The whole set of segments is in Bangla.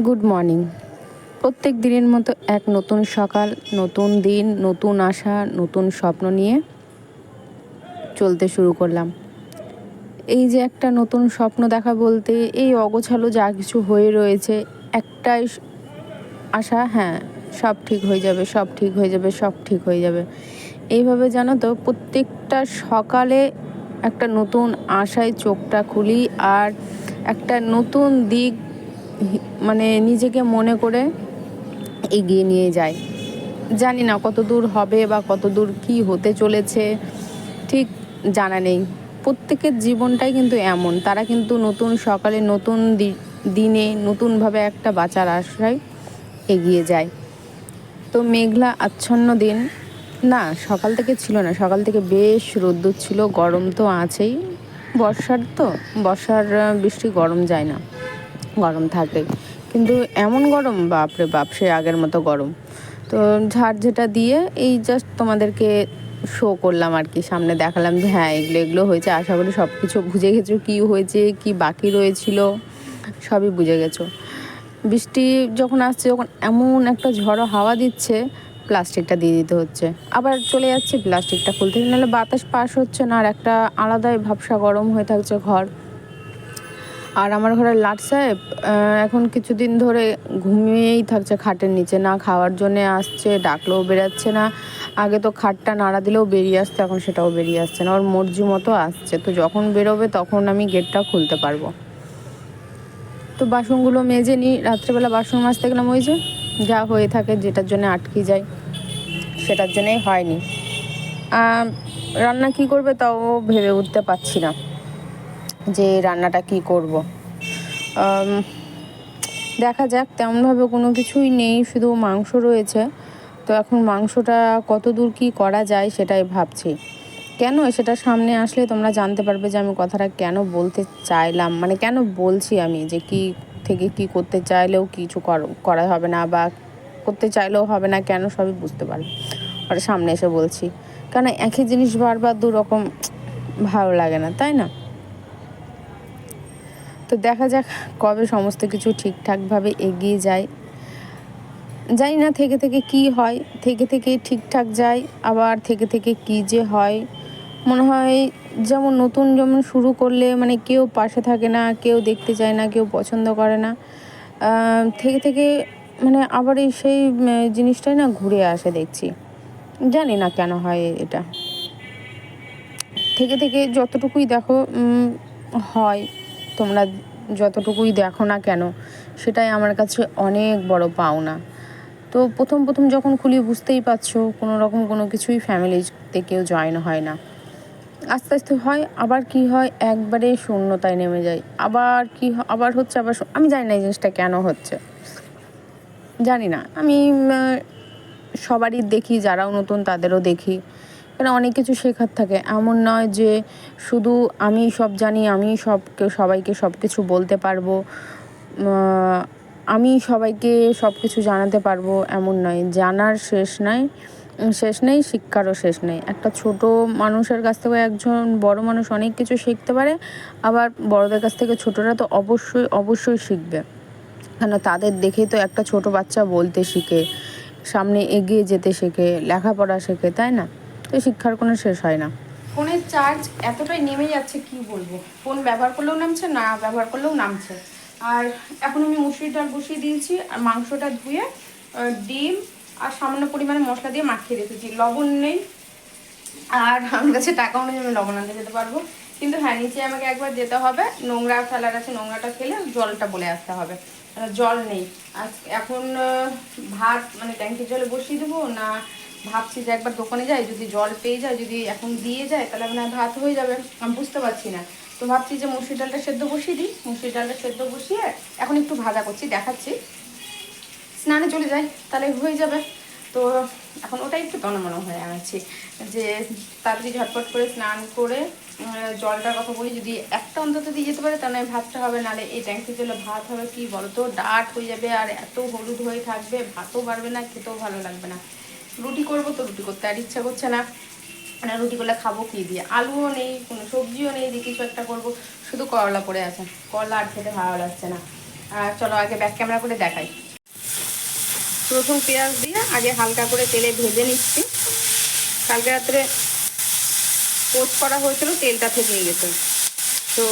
Good morning. প্রত্যেক দিনের মতো এক নতুন সকাল, নতুন দিন, নতুন আশা, নতুন স্বপ্ন নিয়ে চলতে শুরু করলাম। এই যে একটা নতুন স্বপ্ন দেখা বলতে এই অগোছালো যা কিছু হয়ে রয়েছে, একটাই আশা, হ্যাঁ সব ঠিক হয়ে যাবে, সব ঠিক হয়ে যাবে, সব ঠিক হয়ে যাবে। এইভাবে জানো তো প্রত্যেকটা সকালে একটা নতুন আশায় চোখটা খুলি আর একটা নতুন দিক মানে নিজেকে মনে করে এগিয়ে নিয়ে যায়। জানি না কত দূর হবে বা কত দূর কী হতে চলেছে ঠিক জানা নেই। প্রত্যেকের জীবনটাই কিন্তু এমন, তারা কিন্তু নতুন সকালে নতুন দিনে নতুনভাবে একটা বাঁচার আশায় এগিয়ে যায়। তো মেঘলা আচ্ছন্ন দিন, না সকাল থেকে ছিল না, সকাল থেকে বেশ রোদ্দুর ছিল, গরম তো আছেই, বর্ষার বৃষ্টি গরম যায় না, গরম থাকে কিন্তু এমন গরম বাপরে বাপ, সে আগের মতো গরম। তো ঝাড় ঝেঁটা দিয়ে এই জাস্ট তোমাদেরকে শো করলাম আর কি, সামনে দেখালাম যে হ্যাঁ এগুলো এগুলো হয়েছে। আশা করি সব কিছু বুঝে গেছো, কী হয়েছে কী বাকি রয়েছিল সবই বুঝে গেছো। বৃষ্টি যখন আসছে, যখন এমন একটা ঝড়ো হাওয়া দিচ্ছে, প্লাস্টিকটা দিয়ে দিতে হচ্ছে, আবার চলে যাচ্ছে প্লাস্টিকটা খুলতে, নাহলে বাতাস পাস হচ্ছে না, আর একটা আলাদাই ভাবসা গরম হয়ে থাকছে ঘর। আর আমার ঘরের লাট সাহেব এখন কিছুদিন ধরে ঘুমিয়েই থাকছে খাটের নিচে, না খাওয়ার জন্যে আসছে, ডাকলেও বেরাচ্ছে না। আগে তো খাটটা নাড়া দিলেও বেরিয়ে আসতো, এখন সেটাও বেরিয়ে আসছে না, ওর মর্জি মতো আসছে। তো যখন বেরোবে তখন আমি গেটটা খুলতে পারবো। তো বাসনগুলো মেজে নিই, রাত্রেবেলা বাসন মাজতে গেলাম, ওই যে যা হয়ে থাকে, যেটার জন্য আটকে যায় সেটার জন্যই হয়নি। রান্না কি করবে তাও ভেবে উঠতে পারছি না যে রান্নাটা কি করব। দেখা যাক, তেমনভাবে কোনো কিছুই নেই, শুধু মাংস রয়েছে। তো এখন মাংসটা কত দূর কী করা যায় সেটাই ভাবছি। কেন সেটা সামনে আসলে তোমরা জানতে পারবে যে আমি কথাটা কেন বলতে চাইলাম, মানে কেন বলছি আমি, যে কি থেকে কি করতে চাইলেও কিছু করা হবে না, বা করতে চাইলেও হবে না, কেন সবই বুঝতে পারবে আর সামনে এসে বলছি। কেন একই জিনিস বারবার দু রকম ভালো লাগে না, তাই না? তো দেখা যাক কবে সমস্ত কিছু ঠিকঠাকভাবে এগিয়ে যায়। জানি না থেকে থেকে কি হয়, থেকে থেকে ঠিকঠাক যায়, আবার থেকে থেকে কি যে হয়। মনে হয় যেমন নতুন যেমন শুরু করলে মানে কেউ পাশে থাকে না, কেউ দেখতে চায় না, কেউ পছন্দ করে না, থেকে থেকে মানে আবার এই সেই জিনিসটাই না ঘুরে আসে দেখছি। জানি না কেন হয় এটা। থেকে থেকে যতটুকুই দেখো হয়, তোমরা যতটুকুই দেখো না কেন, সেটাই আমার কাছে অনেক বড় পাওনা। তো প্রথম যখন খুলি বুঝতেই পারছো, কোনো রকম কোনো কিছুই ফ্যামিলিতে কেউ জয়েন হয় না। আস্তে আস্তে হয়, আবার কি হয়, একবারে শূন্যতায় নেমে যায়, আবার কি আবার হচ্ছে, আবার আমি জানি না এই জিনিসটা কেন হচ্ছে, জানি না। আমি সবারই দেখি, যারাও নতুন তাদেরও দেখি, কারণ অনেক কিছু শেখার থাকে। এমন নয় যে শুধু আমি সব জানি, আমি সবাইকে সব কিছু বলতে পারবো, আমি সবাইকে সব কিছু জানাতে পারবো, এমন নয়। জানার শেষ নেই, শিক্ষারও শেষ নেই। একটা ছোট মানুষের কাছ থেকে একজন বড় মানুষ অনেক কিছু শিখতে পারে, আবার বড়দের কাছ থেকে ছোটরা তো অবশ্যই শিখবে, কেন তাদের দেখেই তো একটা ছোট বাচ্চা বলতে শিখে, সামনে এগিয়ে যেতে শেখে, লেখাপড়া শেখে, তাই না? তো শিক্ষার কোনো শেষ হয় না। ফোনের চার্জ এতটাই নেমে যাচ্ছে, কি বলবো, ফোন ব্যবহার করলেও নামছে, না ব্যবহার করলেও নামছে। আর এখন আমি মুসুরির ডাল বসিয়ে দিয়েছি, আর মাংসটা ধুয়ে ডিম আর সামান্য পরিমাণে মশলা দিয়ে মাখিয়ে রেখেছি। লবণ নেই, আর আমার কাছে টাকাও নেই আমি লবণ আনতে যেতে পারবো, কিন্তু হ্যাঁ নিচে আমাকে একবার যেতে হবে, নোংরা ফেলার আছে, নোংরাটা ফেলে জলটা বলে আসতে হবে, জল নেই। আর এখন ভাত মানে ট্যাঙ্কির জলে বসিয়ে দেবো, না ভাবছি যে একবার দোকানে যাই, যদি জল পেয়ে যায়, যদি এখন দিয়ে যায় তাহলে মানে ভাত হয়ে যাবে, আমি বুঝতে পারছি না। তো ভাবছি যে মুসুর ডালটা সেদ্ধ বসিয়ে দিই, মুসুর ডালটা সেদ্ধ বসিয়ে এখন একটু ভাজা করছি, দেখাচ্ছি, স্নানে চলে যাই তাহলে হয়ে যাবে। তো এখন ওটাই একটু তনমনো হয়ে আছি যে তাড়াতাড়ি ঝটপট করে স্নান করে জলটার কথা বলি, যদি একটা অন্তত দিয়ে যেতে পারে তাহলে ভাতটা হবে, নাহলে এই ট্যাঙ্কির জলে ভাত হবে কি বলো তো, ডাট হয়ে যাবে, আর এত হলুদ হয়ে থাকবে, ভাতও পারবে না, খেতেও ভালো লাগবে না। রুটি করবো তো রুটি করতে আর ইচ্ছা করছে না, মানে রুটি করলে খাবো কি দিয়ে, আলুও নেই, কোনো সবজিও নেই যে কিছু একটা করবো, শুধু করলা পড়ে আছে, করলা আর খেতে ভালো লাগছে না। আর চলো আগে ব্যাক ক্যামেরা করে দেখাই। রসুন পেঁয়াজ দিয়ে আগে হালকা করে তেলে ভেজে নিচ্ছি। কালকে রাত্রে পোস্ট করা হয়েছিল, তেলটা থেকে গেছে, তো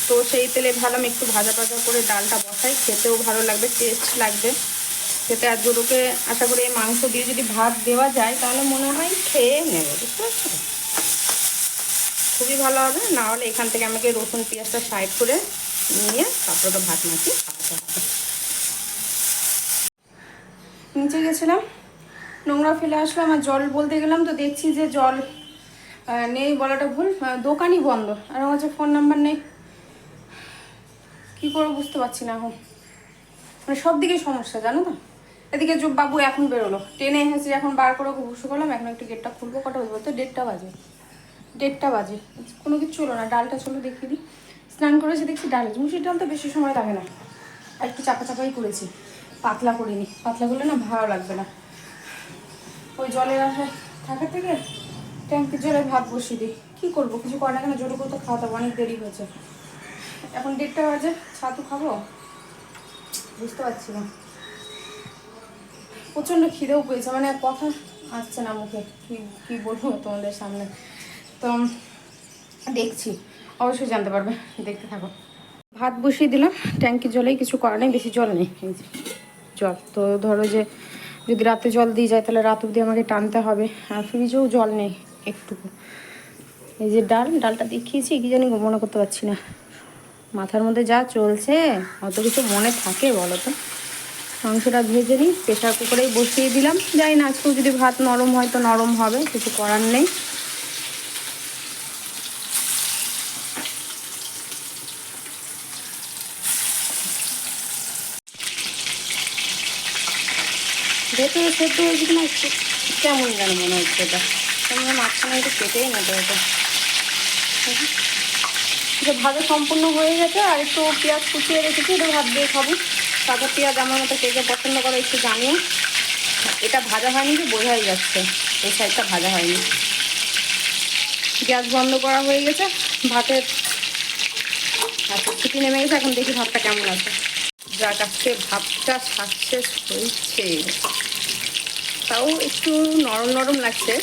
তো সেই তেলে ভাবলাম একটু ভাজা ভাজা করে ডালটা বসাই, খেতেও ভালো লাগবে, টেস্ট লাগবে খেতে। আর জোরোকে আশা করি এই মাংস দিয়ে যদি ভাত দেওয়া যায় তাহলে মনে হয় খেয়ে নেবে, বুঝতে পারছো, খুবই ভালো হবে। না হলে এখান থেকে আমাকে রসুন পেঁয়াজটা সাইড করে নিয়ে তারপরে তো ভাত মাখিয়ে খাওয়াতে হবে। নিচে গেছিলাম, নোংরা ফেলে আসলাম, আর জল বলতে গেলাম তো দেখছি যে জল নেই, বলাটা ভুল, দোকানই বন্ধ, আর আমার কাছে ফোন নাম্বার নেই। কী করে বুঝতে পারছি না এখন, মানে সব দিকেই সমস্যা জানো না। এদিকে বাবু এখন বেরোলো, ট্রেনে এসেছি, এখন বার করে বসে করলাম, এখন একটু গেটটা খুলবো। কটা বাজে বলতো? 1:30 বাজে, কোনো কিছু চলো না। ডালটা চলো দেখিয়ে দিই। স্নান করেছে দেখছি ডাল, মুসির ডাল তো বেশি সময় লাগে না, আর একটু চাপা চাপাই করেছি, পাতলা করিনি, পাতলা করলে না ভালো লাগবে না। ওই জলের আশায় থাকার থেকে ট্যাঙ্কির জলে ভাত বসিয়ে দিই। কী করবো, কিছু করে না কেন, জোরে করতে খাওয়াতে হবে, অনেক দেরি হয়েছে। এখন 1:30 বাজে, ছাতু খাবো, বুঝতে পারছি না। প্রচণ্ড খিদেও পেয়েছে, মানে কথা আসছে না মুখে, কি বলবো তোমাদের সামনে। তো দেখছি, অবশ্যই জানতে পারবে, দেখতে থাকো। ভাত বসিয়ে দিলাম ট্যাঙ্কির জলেই, কিছু করার নেই, বেশি জল নেই, এই যে জল। তো ধরো যে যদি রাতে জল দিয়ে যায় তাহলে রাত অবধি আমাকে টানতে হবে, আর ফ্রিজেও জল নেই একটুকু। এই যে ডালটা দেখিয়েছি, কি জানি মনে করতে পারছি না, মাথার মধ্যে যা চলছে অত কিছু মনে থাকে বলো তো। মাংসটা ভেজে নিই, প্রেশার কুকারেই বসিয়ে দিলাম, জানি না আজকেও যদি ভাত নরম হয় তো নরম হবে, কিছু করার নেই। ভেতরে সেদ্ধ হয়েছে কিনা একটু কেমন যেন মনে হচ্ছে, এটা কেমন মাঝখানে একটু কেটেই নিতে হতো। যে ভাজা সম্পূর্ণ হয়ে গেছে, আর একটু পেঁয়াজ কুচিয়ে রেখেছি, এটা ভাত দিয়ে খাবো। কাঁচা পেঁয়াজ আমার মতো কে কে পছন্দ করে একটু জানিও। এটা ভাজা হয়নি যে বোঝাই যাচ্ছে, এই সাইডটা ভাজা হয়নি। গ্যাস বন্ধ করা হয়ে গেছে, ভাতের আচ্ছা ছুটি নেমে গেছে, এখন দেখি ভাতটা কেমন আছে। যাক আজকে ভাতটা সাকসেস হয়েছে, তাও একটু নরম নরম লাগছে,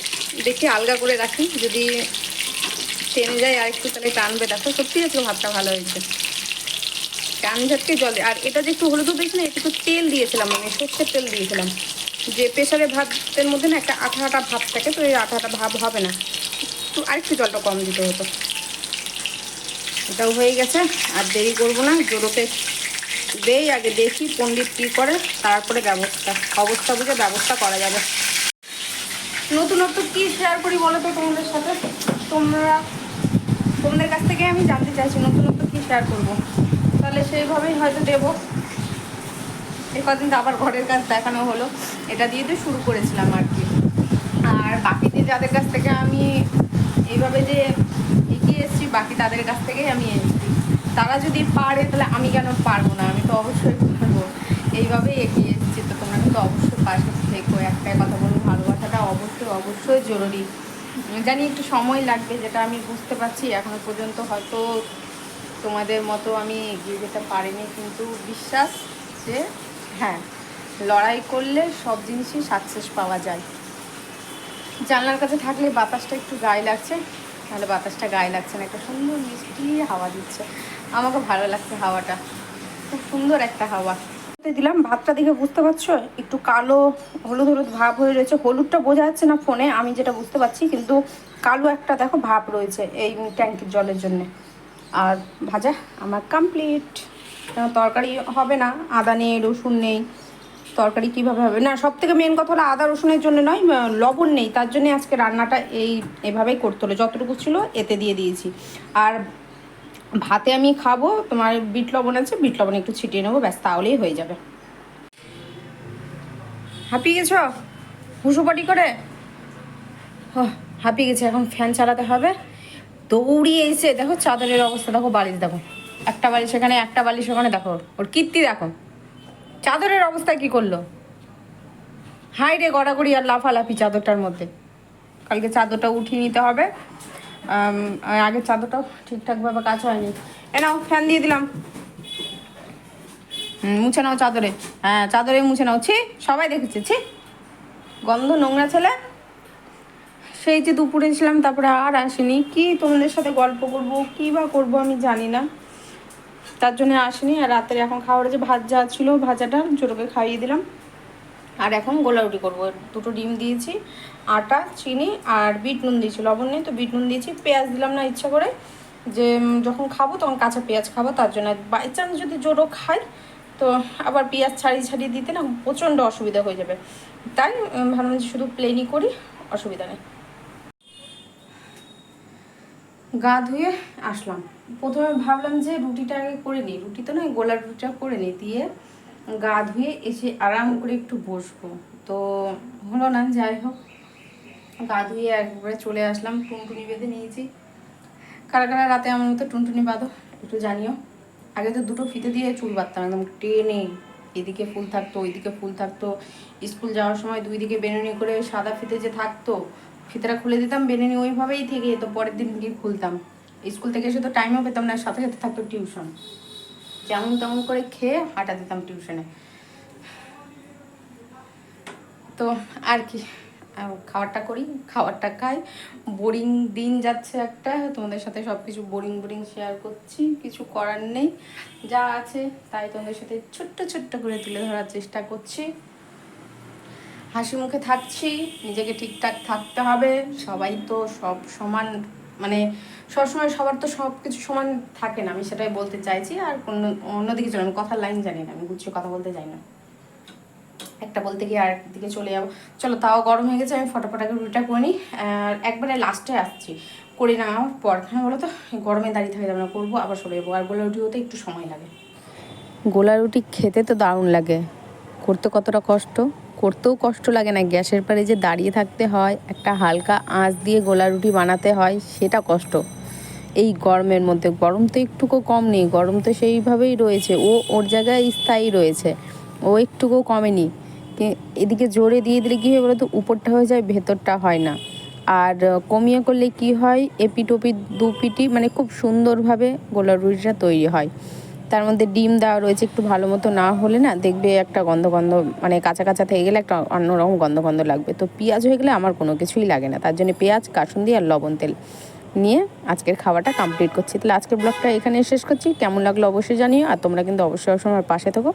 দেখি আলগা করে রাখি, যদি টেনে যায় আর একটু তাহলে টানবে। দেখো সত্যি আজকে ভাতটা ভালো হয়েছে, টান ঝাটকে জলে। আর এটা যে একটু হলুদও দিয়েছি না, একটু তেল দিয়েছিলাম, মানে সর্ষের তেল দিয়েছিলাম, যে প্রেশারে ভাতের মধ্যে না একটা আঠা আঠা ভাব থাকে, তো এই আঠা আঠা ভাব হবে না, একটু আরেকটু জলটা কম দিতে হতো। এটাও হয়ে গেছে, আর দেরি করবো না, জোরোতে দেই, আগে দেখি পণ্ডিত কী করে, তারপরে অবস্থা বুঝে ব্যবস্থা করা যাবে। নতুনত্ব কী শেয়ার করি বলো তো তোমাদের সাথে, তোমাদের কাছ থেকে আমি জানতে চাইছি নতুনত্ব কী শেয়ার করবো, তাহলে সেইভাবেই হয়তো দেবো। এই কদিন আবার ঘরের কাজ দেখানো হলো, এটা দিয়ে তো শুরু করেছিলাম আর কি। আর বাকিদের যাদের কাছ থেকে আমি এইভাবে যে এগিয়ে এসেছি, বাকি তাদের কাছ থেকেই আমি এসেছি। তারা যদি পারে তাহলে আমি কেন পারবো না, আমি তো অবশ্যই পারবো, এইভাবেই এগিয়ে এসেছি। তো তোমরা কিন্তু অবশ্যই পাশে থেকো, একটাই কথা বলবো, ভালোবাসাটা অবশ্যই অবশ্যই জরুরি। জানি একটু সময় লাগবে, যেটা আমি বুঝতে পারছি, এখনো পর্যন্ত হয়তো তোমাদের মতো আমি এগিয়ে যেতে পারিনি, কিন্তু বিশ্বাস যে হ্যাঁ, লড়াই করলে সব জিনিসই সাকসেস পাওয়া যায়। জানলার কাছে থাকলে বাতাসটা একটু গায়ে লাগছে, তাহলে বাতাসটা গায়ে লাগছে না, একটা সুন্দর মিষ্টি হাওয়া দিচ্ছে, আমাকে ভালো লাগছে হাওয়াটা, খুব সুন্দর একটা হাওয়া দিলাম। ভাতটা দেখে বুঝতে পারছো একটু কালো হলুদ হলুদ ভাব হয়ে রয়েছে, হলুদটা বোঝা যাচ্ছে না ফোনে, আমি যেটা বুঝতে পারছি, কিন্তু কালো একটা দেখো ভাব রয়েছে এই ট্যাঙ্কির জলের জন্যে। আর ভাজা আমার কমপ্লিট, তরকারি হবে না, আদা নেই রসুন নেই, তরকারি কীভাবে হবে না। সব থেকে মেন কথা হলো আদা রসুনের জন্য নয়, লবণ নেই, তার জন্যে আজকে রান্নাটা এভাবেই করতে হলো, যতটুকু ছিল এতে দিয়ে দিয়েছি। আর ভাতে আমি খাবো তোমার বিট লবণ আছে, বিট লবণ একটু ছিটিয়ে নেবো, ব্যাস, তাহলেই হয়ে যাবে। হাঁপিয়ে গেছ হুসুপাটি করে? হাঁপিয়ে গেছে, এখন ফ্যান চালাতে হবে। দৌড়িয়ে এসে দেখো চাদরের অবস্থা দেখো, বালিশ দেখো, একটা বালিশ এখানে, একটা বালিশ ওখানে, দেখো ওর কীর্তি দেখো, চাদরের অবস্থা কি করলো, হাই রে গড়াগড়ি আর লাফালাফি চাদরটার মধ্যে। কালকে চাদরটা উঠিয়ে নিতে হবে, আগের চাদরটাও ঠিকঠাকভাবে কাজ হয়নি। নাও ফ্যান দিয়ে দিলাম। মুছে নাও চাদরে, হ্যাঁ চাদরে মুছে নাও। ছি, সবাই দেখেছে, ছি গন্ধ, নোংরা ছেলে। সেই যে দুপুরে ছিলাম, তারপরে আর আসিনি। কি তোমাদের সাথে গল্প করব, কী বা করবো আমি জানি না, তার জন্য আসিনি। আর রাতের এখন খাবারে যে ভাত যা ছিল, ভাজাটা জোরকে খাইয়ে দিলাম। আর এখন গোলা রুটি করবো। 2টো ডিম দিয়েছি, আটা, চিনি আর বিট নুন দিয়েছি, লবণ নেই তো বিট নুন দিয়েছি। পেঁয়াজ দিলাম না ইচ্ছা করে, যে যখন খাবো তখন কাঁচা পেঁয়াজ খাবো, তার জন্য। বাই চান্স যদি জোরও খাই তো আবার পেঁয়াজ ছাড়িয়ে ছাড়িয়ে দিতে না প্রচণ্ড অসুবিধা হয়ে যাবে, তাই ভাবলাম যে শুধু প্লেনই করি, অসুবিধা নেই। গা ধুয়ে আসলাম। প্রথমে ভাবলাম যে রুটিটা আগে করে নিই, রুটি তো নয়, গোলার রুটিটা করে নিই, দিয়ে গা ধুয়ে এসে আরাম করে একটু বসবো। তো হলো না, যাই হোক গা ধুয়ে একবারে চলে আসলাম। টুনটুনি বেঁধে নিয়েছি। কারা কারা রাতে আমার মতো টুনটুনি বাঁধো একটু জানিও। আগে তো 2টো ফিতে দিয়ে চুল বাঁধতাম একদম টেনে, এদিকে ফুল থাকতো ওইদিকে ফুল থাকতো। স্কুল যাওয়ার সময় 2 দিকে বেনুনি করে সাদা ফিতে যে থাকতো, ফিতেটা খুলে দিতাম, বেনুনি ওইভাবেই থেকে যেত, পরের দিন গিয়ে খুলতাম। স্কুল থেকে এসে তো টাইমও পেতাম না, সাথে সাথে থাকতো টিউশন, যেমন তেমন করে খেয়ে হাঁটা দিতাম টিউশনে। তো আর কি, খাবারটা করি, খাবারটা খাই। বোরিং দিন যাচ্ছে একটা, তোমাদের সাথে সব কিছু বোরিং বোরিং শেয়ার করছি, কিছু করার নেই, যা আছে তাই তোমাদের সাথে ছোট্ট ছোট্ট করে তুলে ধরার চেষ্টা করছি। হাসি মুখে থাকছি, নিজেকে ঠিকঠাক থাকতে হবে। সবাই তো সব সমান, মানে সবসময় সবার তো সব কিছু সমান থাকে না, আমি সেটাই বলতে চাইছি। আর অন্যদিকে চলো, আমি কথার লাইন জানি না, আমি গুছিয়ে কথা বলতে যাই না, একটা বলতে গিয়ে আর দিকে চলে যাবো। চলো, তাও গরম হয়ে গেছে, আমি ফটাফটাকে রুটিটা করে নিই। আর একবারে লাস্টে আসছি, করে নেওয়ার পর হ্যাঁ বলো তো, গরমে দাঁড়িয়ে থাকা যাবে না, করবো আবার সরে যাবো। আর গোলা রুটি হতে একটু সময় লাগে। গোলা রুটি খেতে তো দারুণ লাগে, করতে কতটা কষ্ট, করতেও কষ্ট লাগে না, গ্যাসের পারে যে দাঁড়িয়ে থাকতে হয়, একটা হালকা আঁচ দিয়ে গোলা রুটি বানাতে হয়, সেটা কষ্ট। এই গরমের মধ্যে, গরম তো একটুকু কম নেই, গরম তো সেইভাবেই রয়েছে, ও ওর জায়গায় স্থায়ী রয়েছে, ও একটুকুও কমেনি। এদিকে জোরে দিয়ে দিলে কী হয় বলো তো, উপরটা হয়ে যায়, ভেতরটা হয় না। আর কমিয়ে করলে কি হয়, এপিট ওপিট 2 পিটি মানে খুব সুন্দরভাবে গোলা রুটিটা তৈরি হয়। তার মধ্যে ডিম দেওয়া রয়েছে, একটু ভালো মতো না হলে না দেখবে একটা গন্ধ গন্ধ, মানে কাঁচা কাঁচা থেকে গেলে একটা অন্যরকম গন্ধ গন্ধ লাগবে। তো পেঁয়াজ হয়ে গেলে আমার কোনো কিছুই লাগে না, তার জন্য পেঁয়াজ, কাসুন্দি আর লবণ তেল নিয়ে আজকের খাওয়াটা কমপ্লিট করছি। তাহলে আজকের ব্লগটা এখানে শেষ করছি। কেমন লাগলো অবশ্যই জানিও, আর তোমরা কিন্তু অবশ্যই আমার পাশে থাকো।